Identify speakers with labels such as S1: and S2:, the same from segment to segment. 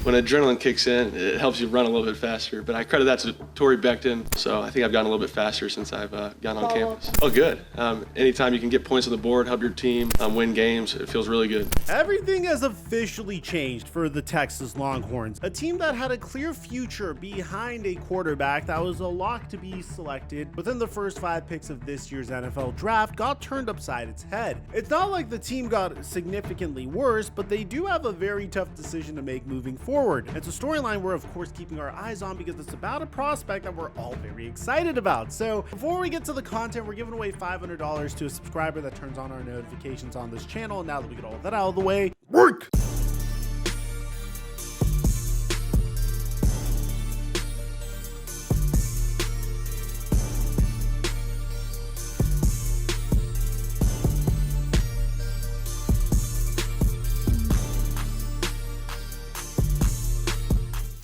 S1: when adrenaline kicks in, it helps you run a little bit faster. But I credit that to Torrey Becton. So I think I've gotten a little bit faster since I've gotten on campus. Oh, good. Anytime you can get points on the board, help your team win games, it feels really good.
S2: Everything has officially changed for the Texas Longhorns, a team that had a clear future behind a quarterback that was a lock to be selected within the first 5 picks of this year's NFL draft got turned upside its head. It's not like the team got significantly worse, but they do have a very tough decision to make moving forward. It's a storyline we're of course keeping our eyes on because it's about a prospect that we're all very excited about. So before we get to the content, we're giving away $500 to a subscriber that turns on our notifications on this channel. Now that we get all of that out of the way, work!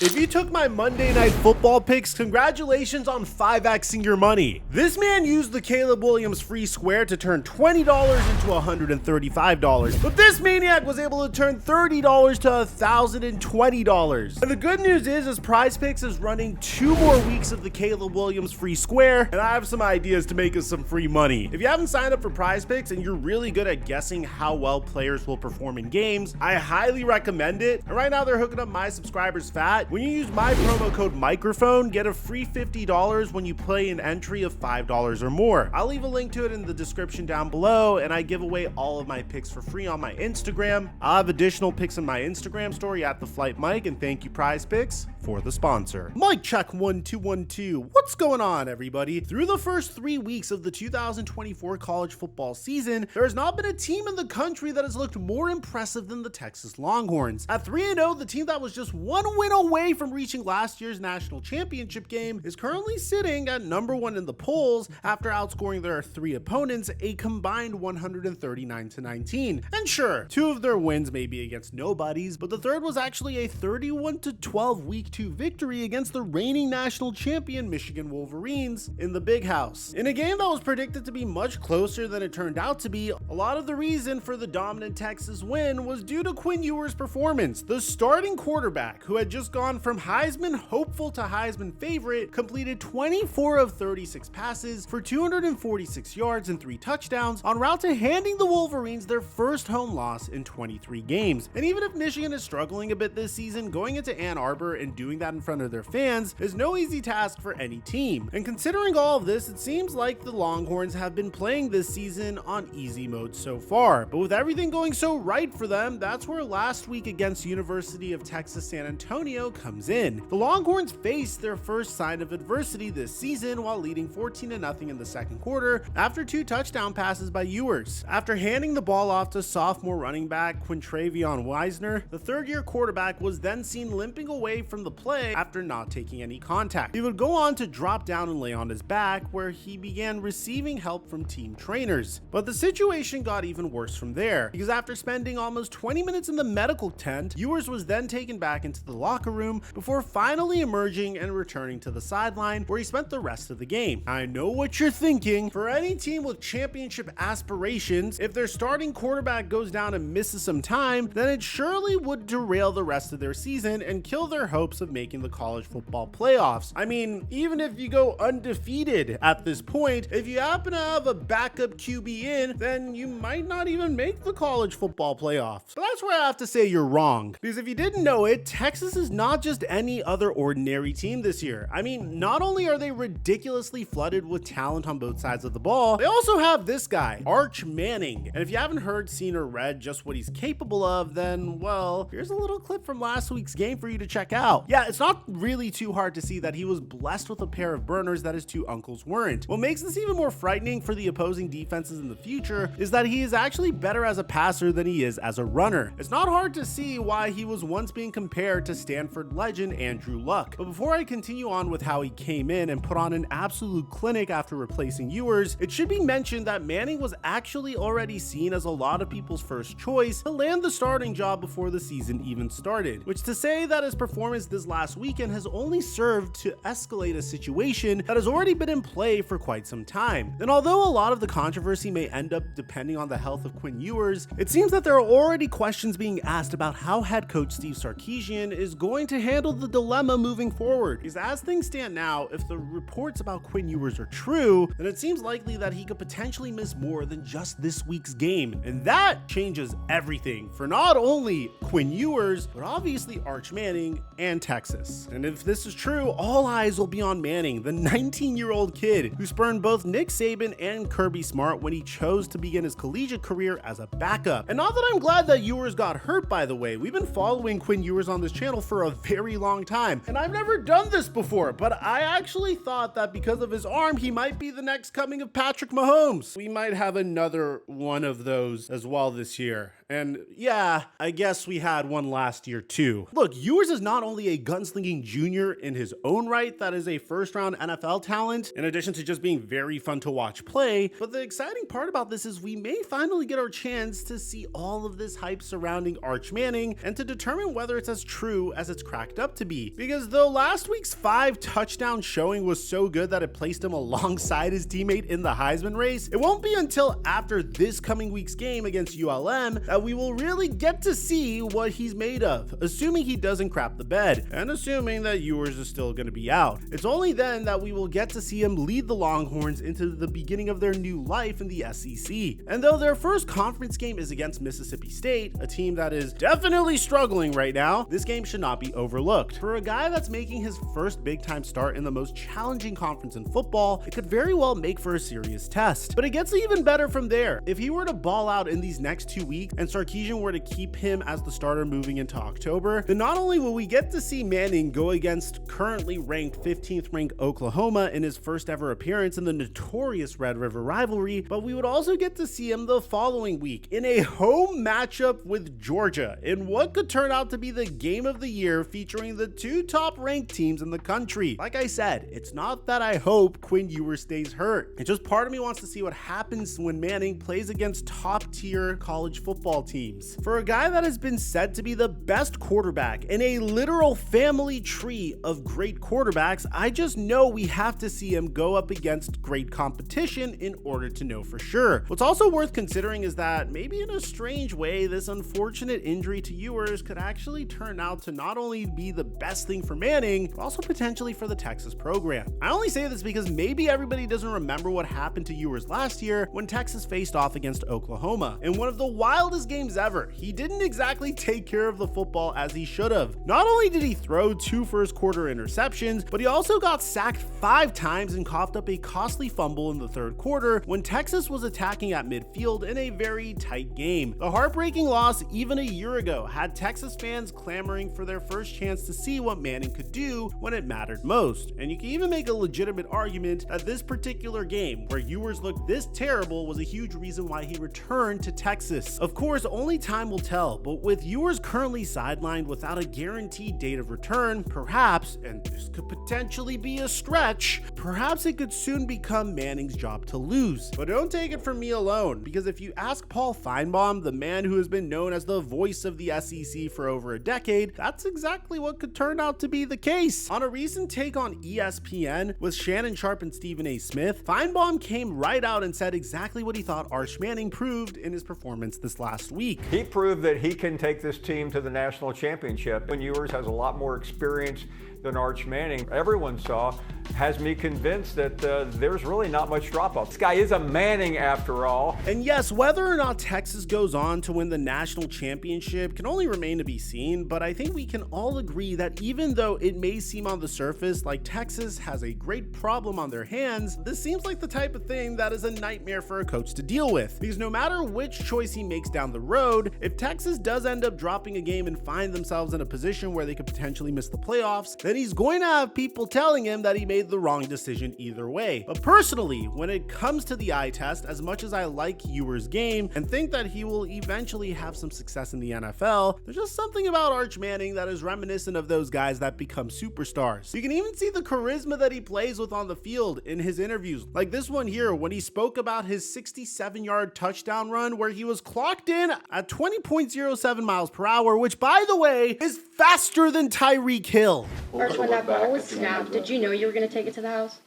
S2: If you took my Monday Night Football picks, congratulations on 5xing your money. This man used the Caleb Williams free square to turn $20 into $135, but this maniac was able to turn $30 to $1,020. And the good news is PrizePicks is running 2 more weeks of the Caleb Williams free square, and I have some ideas to make us some free money. If you haven't signed up for PrizePicks and you're really good at guessing how well players will perform in games, I highly recommend it. And right now they're hooking up my subscribers fat. When you use my promo code Mikerophone, get a free $50 when you play an entry of $5 or more. I'll leave a link to it in the description down below, and I give away all of my picks for free on my Instagram. I'll have additional picks in my Instagram story at The Flight Mike, and thank you PrizePicks for the sponsor. Mike check 1 2 1 2. What's going on, everybody? Through the first 3 weeks of the 2024 college football season, there has not been a team in the country that has looked more impressive than the Texas Longhorns. At 3-0, the team that was just 1 win away from reaching last year's national championship game is currently sitting at number 1 in the polls after outscoring their 3 opponents a combined 139-19. And sure, 2 of their wins may be against nobodies, but the third was actually a 31-12 week 2 victory against the reigning national champion Michigan Wolverines in the Big House. In a game that was predicted to be much closer than it turned out to be, a lot of the reason for the dominant Texas win was due to Quinn Ewers' performance. The starting quarterback, who had just gone from Heisman hopeful to Heisman favorite, completed 24 of 36 passes for 246 yards and 3 touchdowns en route to handing the Wolverines their first home loss in 23 games. And even if Michigan is struggling a bit this season, going into Ann Arbor and doing that in front of their fans is no easy task for any team. And considering all of this, it seems like the Longhorns have been playing this season on easy mode so far. But with everything going so right for them, that's where last week against University of Texas San Antonio comes in. The Longhorns faced their first sign of adversity this season while leading 14-0 in the second quarter after 2 touchdown passes by Ewers. After handing the ball off to sophomore running back Quintravion Wisner, the third-year quarterback was then seen limping away from the play after not taking any contact. He would go on to drop down and lay on his back, where he began receiving help from team trainers. But the situation got even worse from there, because after spending almost 20 minutes in the medical tent, Ewers was then taken back into the locker room before finally emerging and returning to the sideline, where he spent the rest of the game. I know what you're thinking. For any team with championship aspirations, if their starting quarterback goes down and misses some time, then it surely would derail the rest of their season and kill their hopes of making the college football playoffs. I mean, even if you go undefeated at this point, if you happen to have a backup QB in, then you might not even make the college football playoffs. But that's where I have to say you're wrong. Because if you didn't know it, Texas is not just any other ordinary team this year. I mean, not only are they ridiculously flooded with talent on both sides of the ball, they also have this guy, Arch Manning. And if you haven't heard, seen, or read just what he's capable of, then, well, here's a little clip from last week's game for you to check out. Yeah, it's not really too hard to see that he was blessed with a pair of burners that his 2 uncles weren't. What makes this even more frightening for the opposing defenses in the future is that he is actually better as a passer than he is as a runner. It's not hard to see why he was once being compared to Stanford legend Andrew Luck. But before I continue on with how he came in and put on an absolute clinic after replacing Ewers, it should be mentioned that Manning was actually already seen as a lot of people's first choice to land the starting job before the season even started, which to say that his performance this this last weekend has only served to escalate a situation that has already been in play for quite some time. And although a lot of the controversy may end up depending on the health of Quinn Ewers, it seems that there are already questions being asked about how head coach Steve Sarkisian is going to handle the dilemma moving forward. Because as things stand now, if the reports about Quinn Ewers are true, then it seems likely that he could potentially miss more than just this week's game. And that changes everything for not only Quinn Ewers, but obviously Arch Manning and Texas. And if this is true, all eyes will be on Manning, the 19-year-old kid who spurned both Nick Saban and Kirby Smart when he chose to begin his collegiate career as a backup. And not that I'm glad that Ewers got hurt, by the way. We've been following Quinn Ewers on this channel for a very long time, and I've never done this before, but I actually thought that because of his arm, he might be the next coming of Patrick Mahomes. We might have another one of those as well this year. And yeah, I guess we had one last year too. Look, Ewers is not only a gunslinging junior in his own right that is a first-round NFL talent, in addition to just being very fun to watch play, but the exciting part about this is we may finally get our chance to see all of this hype surrounding Arch Manning and to determine whether it's as true as it's cracked up to be. Because though last week's 5-touchdown showing was so good that it placed him alongside his teammate in the Heisman race, it won't be until after this coming week's game against ULM that we will really get to see what he's made of, assuming he doesn't crap the bed, and assuming that Ewers is still going to be out. It's only then that we will get to see him lead the Longhorns into the beginning of their new life in the SEC. And though their first conference game is against Mississippi State, a team that is definitely struggling right now, this game should not be overlooked. For a guy that's making his first big-time start in the most challenging conference in football, it could very well make for a serious test. But it gets even better from there. If he were to ball out in these next 2 weeks and Sarkisian were to keep him as the starter moving into October, then not only will we get to see Manning go against currently ranked 15th ranked Oklahoma in his first ever appearance in the notorious Red River rivalry, but we would also get to see him the following week in a home matchup with Georgia in what could turn out to be the game of the year, featuring the 2 top ranked teams in the country. Like I said, it's not that I hope Quinn Ewers stays hurt. It's just part of me wants to see what happens when Manning plays against top tier college football teams. For a guy that has been said to be the best quarterback in a literal family tree of great quarterbacks, I just know we have to see him go up against great competition in order to know for sure. What's also worth considering is that maybe in a strange way, this unfortunate injury to Ewers could actually turn out to not only be the best thing for Manning, but also potentially for the Texas program. I only say this because maybe everybody doesn't remember what happened to Ewers last year when Texas faced off against Oklahoma. In one of the wildest games ever, he didn't exactly take care of the football as he should have. Not only did he throw 2 first quarter interceptions, but he also got sacked 5 times and coughed up a costly fumble in the third quarter when Texas was attacking at midfield in a very tight game. The heartbreaking loss even a year ago had Texas fans clamoring for their first chance to see what Manning could do when it mattered most. And you can even make a legitimate argument that this particular game, where Ewers looked this terrible, was a huge reason why he returned to Texas. Of course, only time will tell, but with Ewers currently sidelined without a guaranteed date of return, perhaps, and this could potentially be a stretch, perhaps it could soon become Manning's job to lose. But don't take it from me alone, because if you ask Paul Feinbaum, the man who has been known as the voice of the SEC for over a decade, that's exactly what could turn out to be the case. On a recent take on ESPN with Shannon Sharp and Stephen A. Smith, Feinbaum came right out and said exactly what he thought Arch Manning proved in his performance this last week.
S3: He proved that he can take this team to the national championship. And Ewers has a lot more experience than Arch Manning. Everyone saw, has me convinced that there's really not much drop-off. This guy is a Manning after all.
S2: And yes, whether or not Texas goes on to win the national championship can only remain to be seen, but I think we can all agree that even though it may seem on the surface like Texas has a great problem on their hands, this seems like the type of thing that is a nightmare for a coach to deal with. Because no matter which choice he makes down the road, if Texas does end up dropping a game and find themselves in a position where they could potentially miss the playoffs, then he's going to have people telling him that he made made the wrong decision either way. But personally, when it comes to the eye test, as much as I like Ewers' game and think that he will eventually have some success in the NFL, there's just something about Arch Manning that is reminiscent of those guys that become superstars. You can even see the charisma that he plays with on the field in his interviews, like this one here when he spoke about his 67-yard touchdown run where he was clocked in at 20.07 miles per hour, which by the way is faster than Tyreek Hill.
S4: Arch, when that ball was snapped, did you know you were going to take it to the house?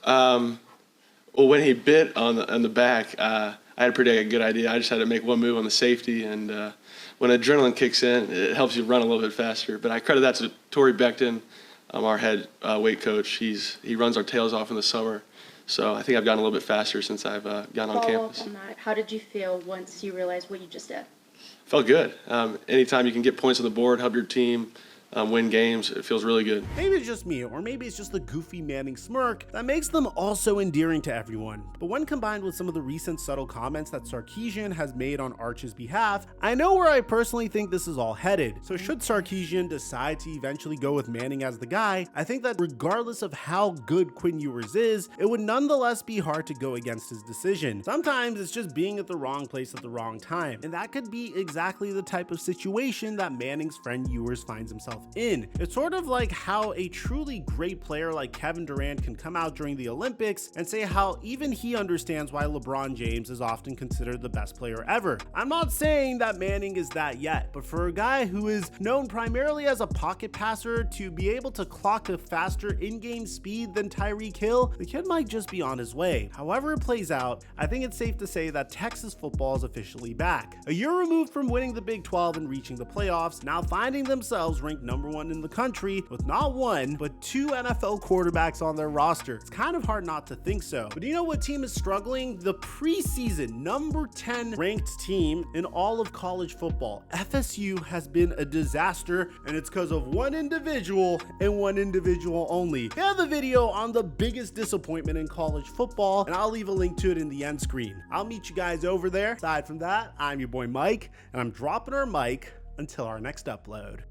S1: Well, when he bit on the back, I had a pretty good idea. I just had to make one move on the safety, and when adrenaline kicks in, it helps you run a little bit faster. But I credit that to Tory Becton, our head weight coach. He runs our tails off in the summer, so I think I've gotten a little bit faster since I've gotten on campus.
S4: Follow up on that. How did you feel once you realized what you just did?
S1: Felt good. Anytime you can get points on the board, help your team win games, it feels really good.
S2: Maybe it's just me, or maybe it's just the goofy Manning smirk that makes them also endearing to everyone. But when combined with some of the recent subtle comments that Sarkisian has made on Arch's behalf, I know where I personally think this is all headed. So should Sarkisian decide to eventually go with Manning as the guy, I think that regardless of how good Quinn Ewers is, it would nonetheless be hard to go against his decision. Sometimes it's just being at the wrong place at the wrong time, and that could be exactly the type of situation that Manning's friend Ewers finds himself in. It's sort of like how a truly great player like Kevin Durant can come out during the Olympics and say how even he understands why LeBron James is often considered the best player ever. I'm not saying that Manning is that yet, but for a guy who is known primarily as a pocket passer to be able to clock a faster in-game speed than Tyreek Hill, the kid might just be on his way. However it plays out, I think it's safe to say that Texas football is officially back. A year removed from winning the Big 12 and reaching the playoffs, now finding themselves ranked number one in the country with not one, but two NFL quarterbacks on their roster. It's kind of hard not to think so. But do you know what team is struggling? The preseason number 10 ranked team in all of college football. FSU has been a disaster, and it's because of one individual and one individual only. I have a video on the biggest disappointment in college football, and I'll leave a link to it in the end screen. I'll meet you guys over there. Aside from that, I'm your boy Mike, and I'm dropping our mic until our next upload.